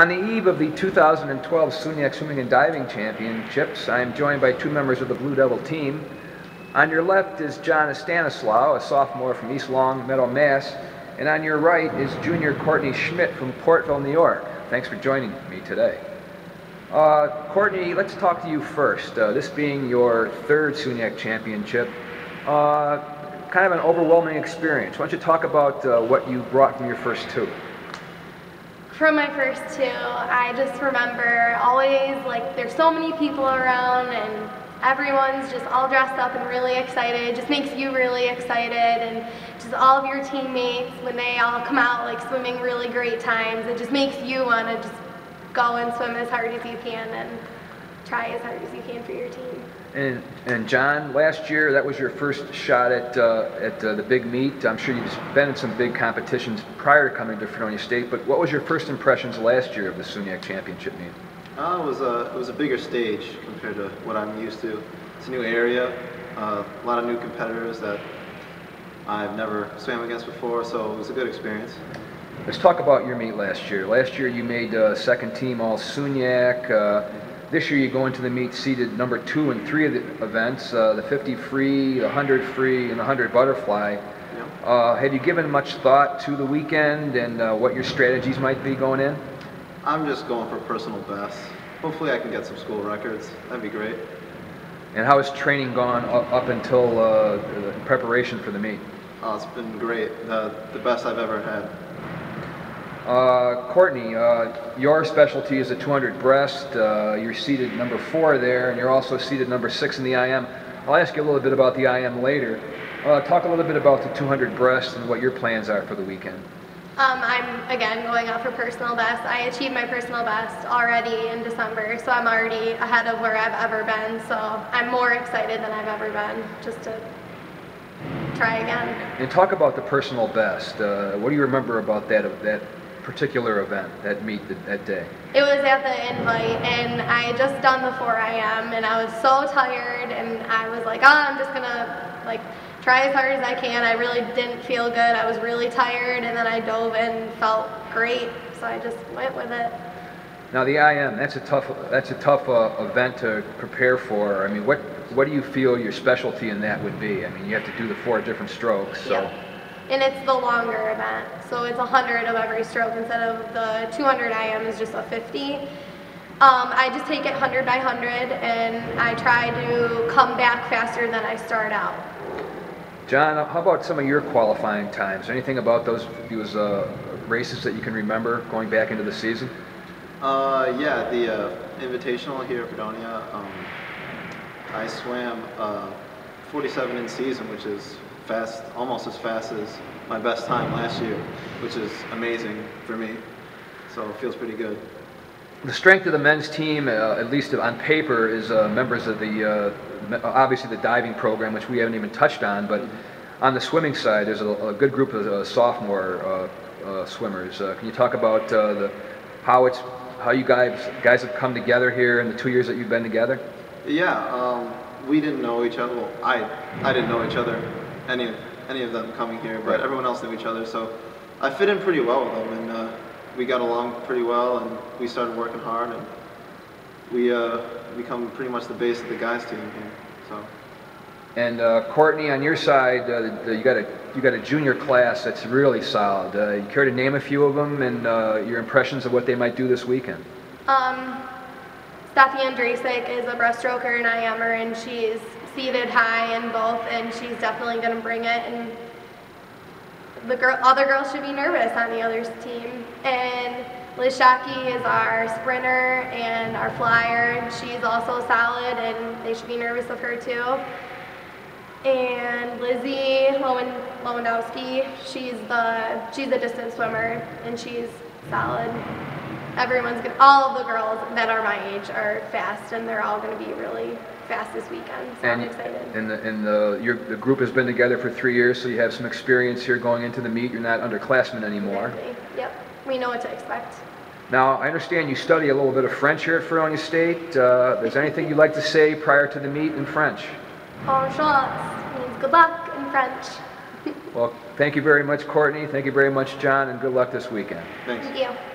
On the eve of the 2012 SUNYAC Swimming and Diving Championships, I am joined by two members of the Blue Devil team. On your left is John Estanislau, a sophomore from East Longmeadow, Mass. And on your right is junior Courtney Schmidt from Portville, New York. Thanks for joining me today. Courtney, let's talk to you first. This being your third SUNYAC championship, kind of an overwhelming experience. Why don't you talk about what you brought from your first two? From my first two, I just remember always, like, there's so many people around and everyone's just all dressed up and really excited. It just makes you really excited, and just all of your teammates, when they all come out like swimming really great times, it just makes you want to just go and swim as hard as you can and try as hard as you can for your team. And John, last year that was your first shot at the big meet. I'm sure you've been in some big competitions prior to coming to Fredonia State, but what was your first impressions last year of the SUNYAC championship meet? It was a bigger stage compared to what I'm used to. It's a new area, a lot of new competitors that I've never swam against before, so it was a good experience. Let's talk about your meet last year. Last year you made second team all SUNYAC. This year you go into the meet seeded number 2 in 3 of the events, the 50 free, the 100 free, and the 100 butterfly. Yep. Had you given much thought to the weekend and what your strategies might be going in? I'm just going for personal best. Hopefully I can get some school records. That'd be great. And how has training gone up until the preparation for the meet? It's been great. The best I've ever had. Courtney, your specialty is the 200 breast. You're seated number 4 there, and you're also seated number 6 in the IM. I'll ask you a little bit about the IM later. Talk a little bit about the 200 breast and what your plans are for the weekend. I'm, again, going out for personal best. I achieved my personal best already in December, so I'm already ahead of where I've ever been, so I'm more excited than I've ever been just to try again. And talk about the personal best. What do you remember about that particular event, that meet, that day? It was at the invite, and I had just done the 4 IM, and I was so tired, and I was like, I'm just gonna try as hard as I can. I really didn't feel good. I was really tired, and then I dove in, felt great, so I just went with it. Now the IM, that's a tough event to prepare for. I mean, what do you feel your specialty in that would be? I mean, you have to do the 4 different strokes. So. Yeah. And it's the longer event, so it's 100 of every stroke instead of the 200 IM is just a 50. I just take it 100 by 100, and I try to come back faster than I start out. John, how about some of your qualifying times? Anything about those races that you can remember going back into the season? Yeah, the Invitational here at Fredonia, I swam 47 in season, which is fast, almost as fast as my best time last year, which is amazing for me, so it feels pretty good. The strength of the men's team, at least on paper, is members of the, obviously the diving program, which we haven't even touched on, but on the swimming side, there's a good group of sophomore swimmers. Can you talk about how you guys have come together here in the 2 years that you've been together? Yeah, we didn't know each other. Well, I didn't know each other, any of them coming here, but everyone else knew each other, so I fit in pretty well with them, and we got along pretty well, and we started working hard, and we become pretty much the base of the guys team here. So. And Courtney, on your side, you got a junior class that's really solid. You care to name a few of them and your impressions of what they might do this weekend? Steffi Andrasic is a breaststroker and IMer, and she's seated high in both, and she's definitely going to bring it. And the other girls should be nervous on the other team. And Liz Shockey is our sprinter and our flyer. She's also solid, and they should be nervous of her too. And Lizzie Lewandowski, she's a distance swimmer, and she's solid. All of the girls that are my age are fast, and they're all going to be really fast this weekend, so I'm excited. And the group has been together for 3 years, so you have some experience here going into the meet. You're not underclassmen anymore. Exactly. Yep, we know what to expect. Now, I understand you study a little bit of French here at Fredonia State. Is there anything you'd like to say prior to the meet in French? Bonne chance means good luck in French. Well, thank you very much, Courtney. Thank you very much, John, and good luck this weekend. Thanks. Thank you.